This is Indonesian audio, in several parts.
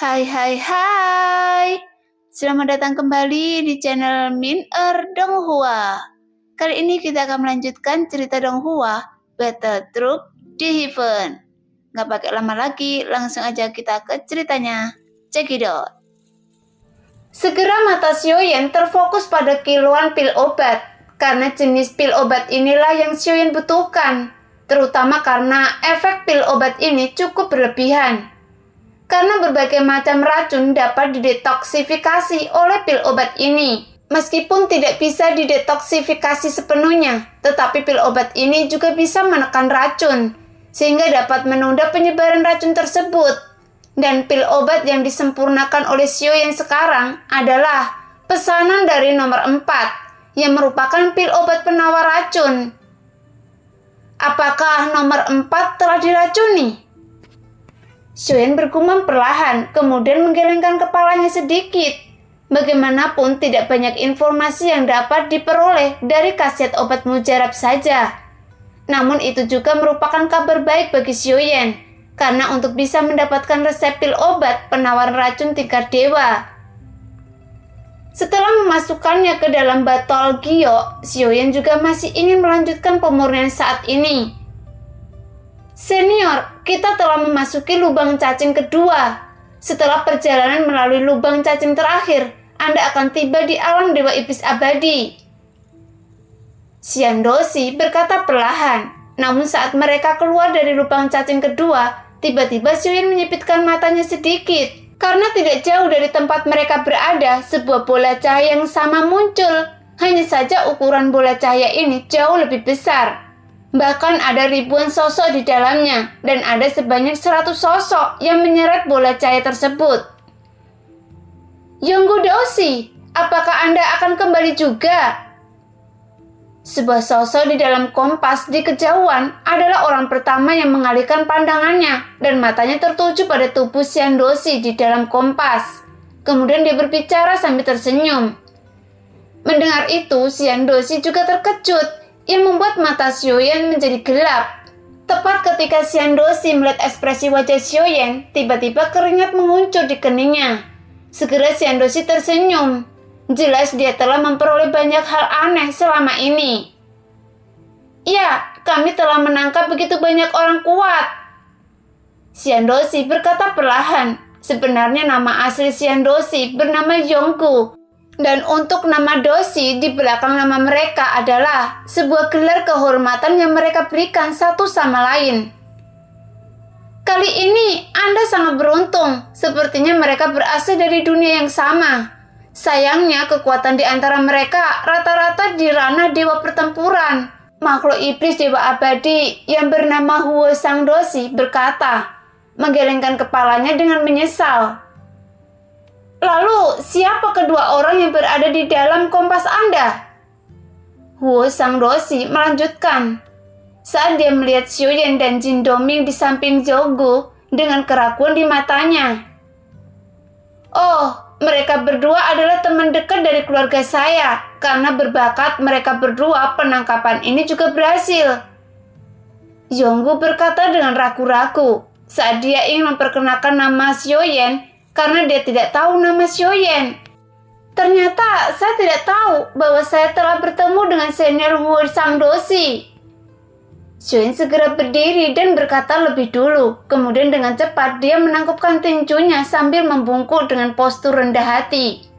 Hai hai hai. Selamat datang kembali di channel Min Donghua. Kali ini kita akan melanjutkan cerita Donghua Battle Troop di Heaven. Nggak pakai lama lagi, langsung aja kita ke ceritanya. Check it out. Segera mata Xiaoyan terfokus pada kiloan pil obat. Karena jenis pil obat inilah yang Xiaoyan butuhkan. Terutama karena efek pil obat ini cukup berlebihan. Karena berbagai macam racun dapat didetoksifikasi oleh pil obat ini. Meskipun tidak bisa didetoksifikasi sepenuhnya, tetapi pil obat ini juga bisa menekan racun, sehingga dapat menunda penyebaran racun tersebut. Dan pil obat yang disempurnakan oleh Xiaoyan sekarang adalah pesanan dari nomor 4, yang merupakan pil obat penawar racun. Apakah nomor 4 telah diracuni? Xiaoyan bergumam perlahan, kemudian menggelengkan kepalanya sedikit. Bagaimanapun tidak banyak informasi yang dapat diperoleh dari khasiat obat mujarab saja. Namun itu juga merupakan kabar baik bagi Xiaoyan, karena untuk bisa mendapatkan resep pil obat penawar racun tingkat dewa. Setelah memasukkannya ke dalam botol Gio, Xiaoyan juga masih ingin melanjutkan pemurnian saat ini. Senior, kita telah memasuki lubang cacing kedua. Setelah perjalanan melalui lubang cacing terakhir, Anda akan tiba di alam Dewa Iblis Abadi. Xian Doxi berkata perlahan. Namun saat mereka keluar dari lubang cacing kedua, tiba-tiba Xiaoyan menyipitkan matanya sedikit. Karena tidak jauh dari tempat mereka berada, sebuah bola cahaya yang sama muncul. Hanya saja ukuran bola cahaya ini jauh lebih besar. Bahkan ada ribuan sosok di dalamnya, dan ada sebanyak 100 sosok yang menyeret bola cahaya tersebut. Yonggu Doxi, apakah Anda akan kembali juga? Sebuah sosok di dalam kompas di kejauhan adalah orang pertama yang mengalihkan pandangannya, dan matanya tertuju pada tubuh Xian Doxi di dalam kompas. Kemudian dia berbicara sambil tersenyum. Mendengar itu, Xian Doxi juga terkejut, yang membuat mata Xiaoyan menjadi gelap. Tepat ketika Xian Doxi melihat ekspresi wajah Xiaoyan, tiba-tiba keringat menguncur di keningnya. Segera Xian Doxi tersenyum. Jelas dia telah memperoleh banyak hal aneh selama ini. Ya, kami telah menangkap begitu banyak orang kuat. Xian Doxi berkata perlahan. Sebenarnya nama asli Xian Doxi bernama Yonggu. Dan untuk nama Doxi di belakang nama mereka adalah sebuah gelar kehormatan yang mereka berikan satu sama lain. Kali ini Anda sangat beruntung, sepertinya mereka berasal dari dunia yang sama. Sayangnya kekuatan di antara mereka rata-rata di ranah dewa pertempuran. Makhluk iblis dewa abadi yang bernama Huo Sang Doxi berkata, menggelengkan kepalanya dengan menyesal. Lalu, siapa kedua orang yang berada di dalam kompas Anda? Huo Sang Doxi melanjutkan. Saat dia melihat Xiaoyan dan Jin Doming di samping Zhougu dengan keraguan di matanya. Oh, mereka berdua adalah teman dekat dari keluarga saya. Karena berbakat mereka berdua, penangkapan ini juga berhasil. Yonggu berkata dengan ragu-ragu saat dia ingin memperkenalkan nama Xiaoyan, karena dia tidak tahu nama Xiaoyan. Ternyata saya tidak tahu bahwa saya telah bertemu dengan senior Huo Sang Doxi. Xiaoyan segera berdiri dan berkata lebih dulu. Kemudian dengan cepat dia menangkupkan tinjunya sambil membungkuk dengan postur rendah hati.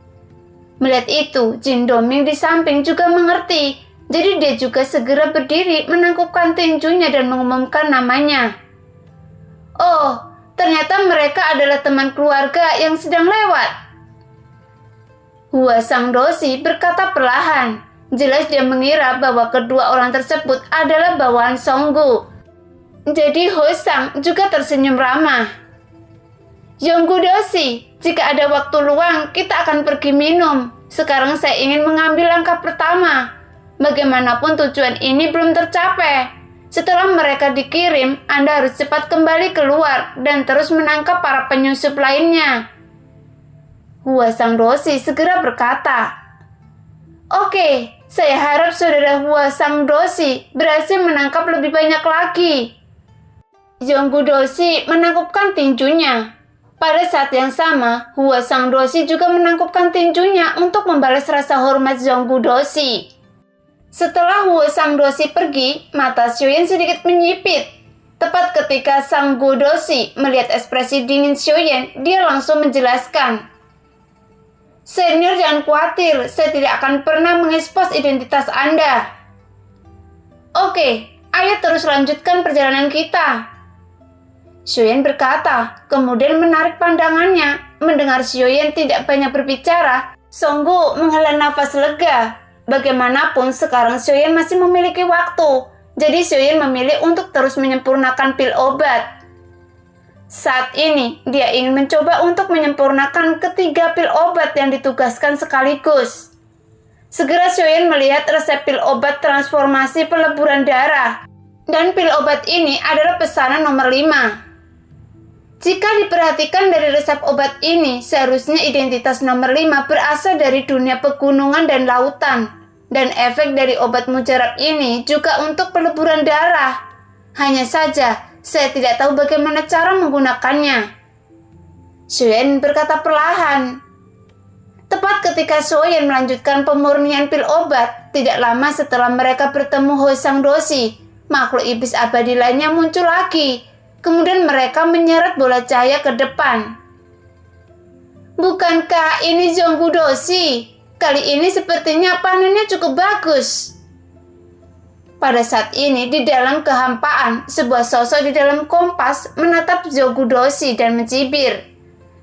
Melihat itu, Jin Doming di samping juga mengerti. Jadi dia juga segera berdiri menangkupkan tinjunya dan mengumumkan namanya. Oh, ternyata mereka adalah teman keluarga yang sedang lewat. Huo Sang Doxi berkata perlahan. Jelas dia mengira bahwa kedua orang tersebut adalah bawahan Songgu. Jadi Huo Sang juga tersenyum ramah. Yonggu Doxi, jika ada waktu luang kita akan pergi minum. Sekarang saya ingin mengambil langkah pertama. Bagaimanapun tujuan ini belum tercapai. Setelah mereka dikirim, Anda harus cepat kembali keluar dan terus menangkap para penyusup lainnya. Huo Sang Doxi segera berkata, Oke, saya harap saudara Huo Sang Doxi berhasil menangkap lebih banyak lagi. Yonggu Doxi menangkupkan tinjunya. Pada saat yang sama, Hua Sangdosi juga menangkupkan tinjunya untuk membalas rasa hormat Zhonggu Dosi. Setelah Hua Sangdosi pergi, mata Xiuyan sedikit menyipit. Tepat ketika Zhonggu Dosi melihat ekspresi dingin Xiuyan, dia langsung menjelaskan. Senior, jangan khawatir, saya tidak akan pernah mengekspos identitas Anda. Oke, ayo terus lanjutkan perjalanan kita. Xiuyan berkata, kemudian menarik pandangannya. Mendengar Xiuyan tidak banyak berbicara, Songgu menghela nafas lega. Bagaimanapun sekarang Xiuyan masih memiliki waktu, jadi Xiuyan memilih untuk terus menyempurnakan pil obat. Saat ini, dia ingin mencoba untuk menyempurnakan ketiga pil obat yang ditugaskan sekaligus. Segera Xiuyan melihat resep pil obat transformasi peleburan darah. Dan pil obat ini adalah pesanan nomor 5. Jika diperhatikan dari resep obat ini, seharusnya identitas nomor 5 berasal dari dunia pegunungan dan lautan. Dan efek dari obat mujarab ini juga untuk peleburan darah. Hanya saja, saya tidak tahu bagaimana cara menggunakannya. Xiuyan berkata perlahan. Tepat ketika Xiuyan melanjutkan pemurnian pil obat, tidak lama setelah mereka bertemu Hua Sangdosi, makhluk iblis abadi lainnya muncul lagi. Kemudian mereka menyeret bola cahaya ke depan. Bukankah ini Zhonggu Dosi? Kali ini sepertinya panennya cukup bagus. Pada saat ini di dalam kehampaan, sebuah sosok di dalam kompas menatap Zhonggu Dosi dan mencibir.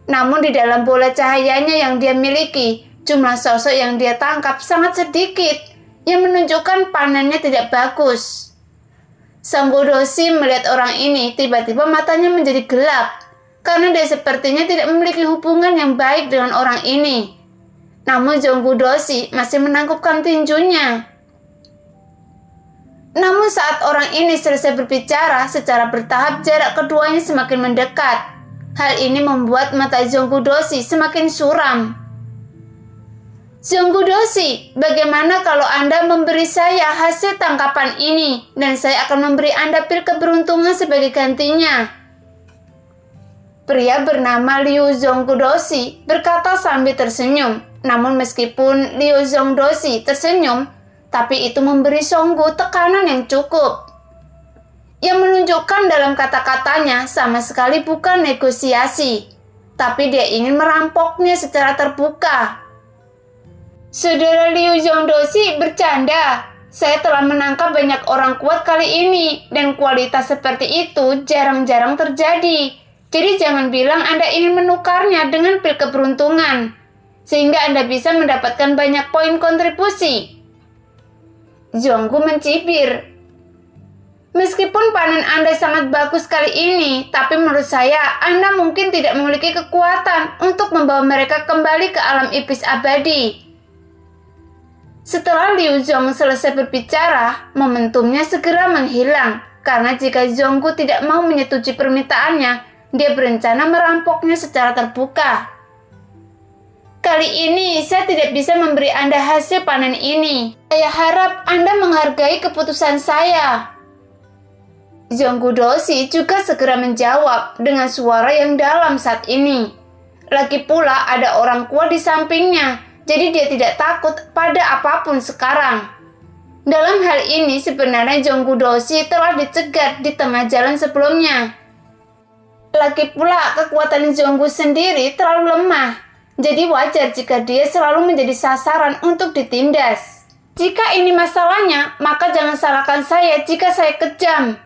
Namun di dalam bola cahayanya yang dia miliki, jumlah sosok yang dia tangkap sangat sedikit, yang menunjukkan panennya tidak bagus. Zhonggu Dosi melihat orang ini, tiba-tiba matanya menjadi gelap, karena dia sepertinya tidak memiliki hubungan yang baik dengan orang ini. Namun Zhonggu Dosi masih menangkupkan tinjunya. Namun saat orang ini selesai berbicara, secara bertahap jarak keduanya semakin mendekat. Hal ini membuat mata Zhonggu Dosi semakin suram. Zhonggu Dosi, bagaimana kalau Anda memberi saya hasil tangkapan ini dan saya akan memberi Anda pil keberuntungan sebagai gantinya? Pria bernama Liu Zhonggu Dosi berkata sambil tersenyum. Namun meskipun Liu Zhonggu Dosi tersenyum, tapi itu memberi Songgu tekanan yang cukup. Yang menunjukkan dalam kata-katanya sama sekali bukan negosiasi, tapi dia ingin merampoknya secara terbuka. Saudara Liu Zhonggu Dosi bercanda. Saya telah menangkap banyak orang kuat kali ini, dan kualitas seperti itu jarang-jarang terjadi. Jadi jangan bilang Anda ingin menukarnya dengan pil keberuntungan, sehingga Anda bisa mendapatkan banyak poin kontribusi. Zhonggu mencibir. Meskipun panen Anda sangat bagus kali ini, tapi menurut saya Anda mungkin tidak memiliki kekuatan untuk membawa mereka kembali ke alam iblis abadi. Setelah Liu Zhong selesai berbicara, momentumnya segera menghilang, karena jika Zhonggu tidak mau menyetujui permintaannya, dia berencana merampoknya secara terbuka. Kali ini saya tidak bisa memberi Anda hasil panen ini. Saya harap Anda menghargai keputusan saya. Zhonggu Dosi juga segera menjawab dengan suara yang dalam saat ini. Lagi pula ada orang kuat di sampingnya, jadi dia tidak takut pada apapun sekarang. Dalam hal ini sebenarnya Zhonggu Dosi telah dicegat di tengah jalan sebelumnya. Lagi pula kekuatan Zhonggu sendiri terlalu lemah, jadi wajar jika dia selalu menjadi sasaran untuk ditindas. Jika ini masalahnya, maka jangan salahkan saya jika saya kejam.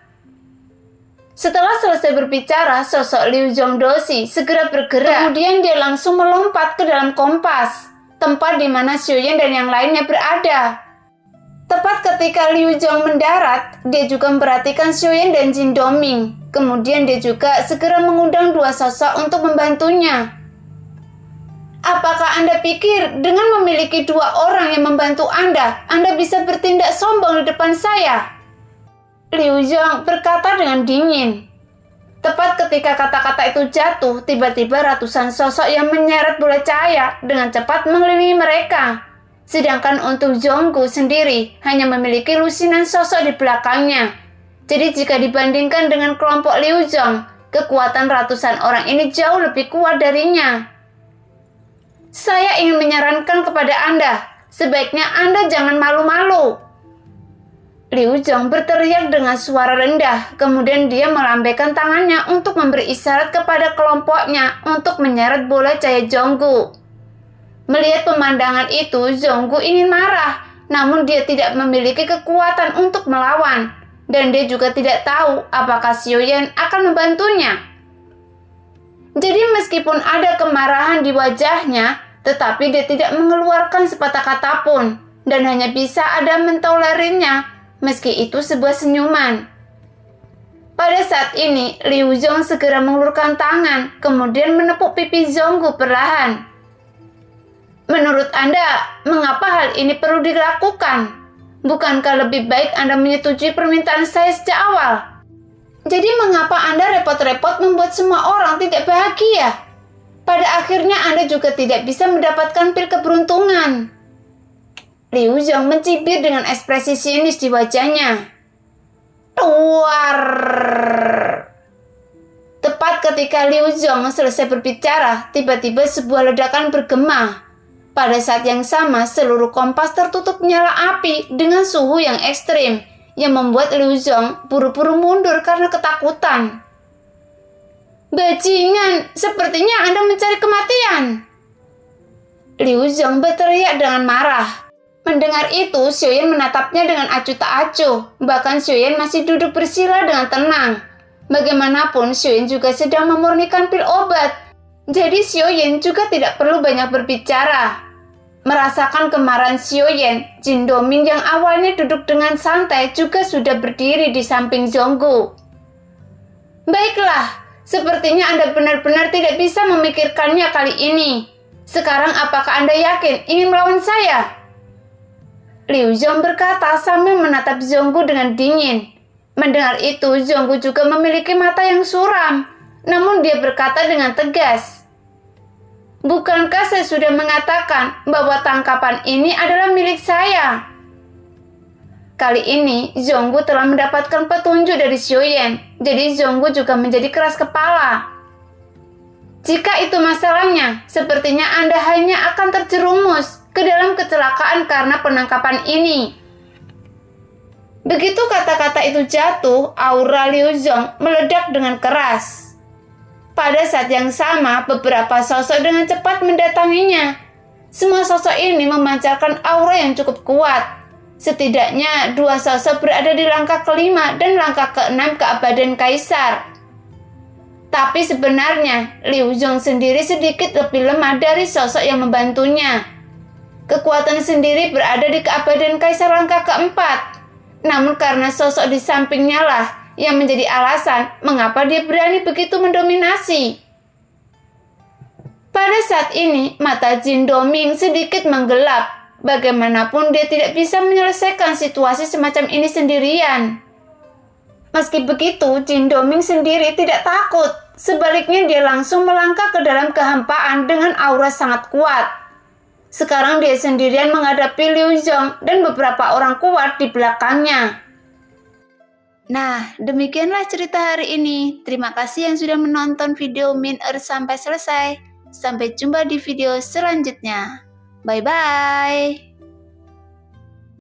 Setelah selesai berbicara, sosok Liu Zhonggu Dosi segera bergerak. Kemudian dia langsung melompat ke dalam kompas, tempat di mana Xiuyan dan yang lainnya berada. Tepat ketika Liu Zhong mendarat, dia juga memperhatikan Xiuyan dan Jin Doming. Kemudian dia juga segera mengundang dua sosok untuk membantunya. Apakah Anda pikir dengan memiliki dua orang yang membantu Anda bisa bertindak sombong di depan saya? Liu Zhong berkata dengan dingin. Tepat ketika kata-kata itu jatuh, tiba-tiba ratusan sosok yang menyeret bola cahaya dengan cepat mengelilingi mereka. Sedangkan untuk Zhonggu sendiri hanya memiliki lusinan sosok di belakangnya. Jadi jika dibandingkan dengan kelompok Liu Zhong, kekuatan ratusan orang ini jauh lebih kuat darinya. Saya ingin menyarankan kepada Anda, sebaiknya Anda jangan malu-malu. Liu Zhong berteriak dengan suara rendah, kemudian dia melambaikan tangannya untuk memberi isyarat kepada kelompoknya untuk menyeret bola cahaya Zhonggu. Melihat pemandangan itu, Zhonggu ingin marah, namun dia tidak memiliki kekuatan untuk melawan, dan dia juga tidak tahu apakah Xiaoyan akan membantunya. Jadi meskipun ada kemarahan di wajahnya, tetapi dia tidak mengeluarkan sepatah kata pun, dan hanya bisa ada mentolerirnya, meski itu sebuah senyuman. Pada saat ini, Liu Zhong segera mengulurkan tangan, kemudian menepuk pipi Zhonggu perlahan. Menurut Anda, mengapa hal ini perlu dilakukan? Bukankah lebih baik Anda menyetujui permintaan saya sejak awal? Jadi mengapa Anda repot-repot membuat semua orang tidak bahagia? Pada akhirnya Anda juga tidak bisa mendapatkan pil keberuntungan. Liu Zhong mencibir dengan ekspresi sinis di wajahnya. Luar. Tepat ketika Liu Zhong selesai berbicara, tiba-tiba sebuah ledakan bergema. Pada saat yang sama, seluruh kompas tertutup nyala api dengan suhu yang ekstrim, yang membuat Liu Zhong buru-buru mundur karena ketakutan. Bajingan, sepertinya Anda mencari kematian. Liu Zhong berteriak dengan marah. Mendengar itu, Xiaoyan menatapnya dengan acuh tak acuh. Bahkan Xiaoyan masih duduk bersila dengan tenang. Bagaimanapun, Xiaoyan juga sedang memurnikan pil obat. Jadi Xiaoyan juga tidak perlu banyak berbicara. Merasakan kemarahan Xiaoyan, Jin Doming yang awalnya duduk dengan santai juga sudah berdiri di samping Zhonggu. Baiklah, sepertinya Anda benar-benar tidak bisa memikirkannya kali ini. Sekarang apakah Anda yakin ingin melawan saya? Liu Zhong berkata sambil menatap Zhonggu dengan dingin. Mendengar itu, Zhonggu juga memiliki mata yang suram. Namun dia berkata dengan tegas, bukankah saya sudah mengatakan bahwa tangkapan ini adalah milik saya? Kali ini, Zhonggu telah mendapatkan petunjuk dari Xiaoyan, jadi Zhonggu juga menjadi keras kepala. Jika itu masalahnya, sepertinya Anda hanya akan terjerumus ke dalam kecelakaan karena penangkapan ini. Begitu kata-kata itu jatuh, aura Liu Zhong meledak dengan keras. Pada saat yang sama, beberapa sosok dengan cepat mendatanginya. Semua sosok ini memancarkan aura yang cukup kuat. Setidaknya 2 sosok berada di langkah ke-5 dan langkah ke-6 keabadian Kaisar. Tapi sebenarnya, Liu Zhong sendiri sedikit lebih lemah dari sosok yang membantunya. Kekuatan sendiri berada di keabadian Kaisar langkah ke-4. Namun karena sosok di sampingnya lah yang menjadi alasan mengapa dia berani begitu mendominasi. Pada saat ini, mata Jin Doming sedikit menggelap. Bagaimanapun dia tidak bisa menyelesaikan situasi semacam ini sendirian. Meski begitu, Jin Doming sendiri tidak takut. Sebaliknya dia langsung melangkah ke dalam kehampaan dengan aura sangat kuat. Sekarang dia sendirian menghadapi Liu Zhong dan beberapa orang kuat di belakangnya. Nah, demikianlah cerita hari ini. Terima kasih yang sudah menonton video Min Earth sampai selesai. Sampai jumpa di video selanjutnya. Bye-bye.